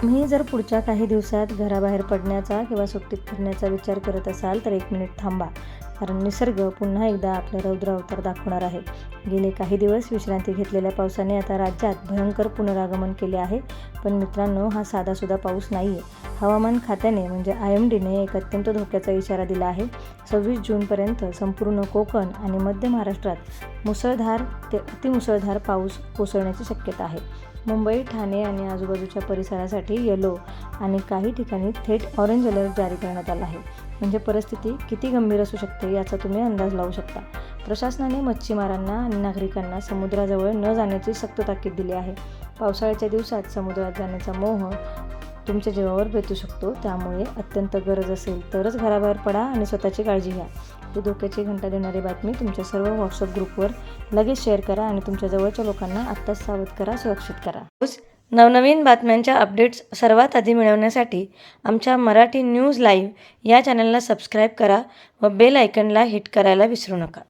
तुम्ही जर पुढच्या काही दिवसात घराबाहेर पडण्याचा किंवा सुट्टीत फिरण्याचा विचार करत असाल तर 1 मिनिट थांबा, कारण निसर्ग पुन्हा एकदा आपला रौद्र अवतार दाखवणार आहे. गेले काही दिवस विश्रांती घेतलेल्या पावसाने आता राज्यात भयंकर पुनरागमन केले आहे. पण मित्रांनो, हा साधासुद्धा पाऊस नाही आहे. हवामान खात्याने म्हणजे IMDने एक अत्यंत धोक्याचा इशारा दिला आहे. 26 जूनपर्यंत संपूर्ण कोकण आणि मध्य महाराष्ट्रात मुसळधार ते अतिमुसळधार पाऊस कोसळण्याची शक्यता आहे. मुंबई, ठाणे आणि आजूबाजूच्या परिसरासाठी येलो आणि काही ठिकाणी थेट ऑरेंज अलर्ट जारी करण्यात आला आहे. म्हणजे परिस्थिती किती गंभीर असू शकते याचा तुम्ही अंदाज लावू शकता. प्रशासनाने मच्छीमारांना आणि नागरिकांना समुद्राजवळ न जाण्याची सक्त ताकीद दिली आहे. पावसाळ्याच्या दिवसात समुद्रात जाण्याचा मोह तुमच्या जीवावर बेतू शकतो. त्यामुळे अत्यंत गरज असेल तरच घराबाहेर पडा आणि स्वतःची काळजी घ्या. ही धोक्याची घंटा देणारी बातमी तुमच्या सर्व व्हॉट्सअप ग्रुपवर लगेच शेअर करा आणि तुमच्या जवळच्या लोकांना आत्ताच सावध करा, सुरक्षित करा. नवनवीन बातम्यांच्या अपडेट्स सर्वात आधी मिळवण्यासाठी आमच्या मराठी न्यूज लाईव्ह या चॅनलला सबस्क्राईब करा व बेल आयकॉनला हिट करायला विसरू नका.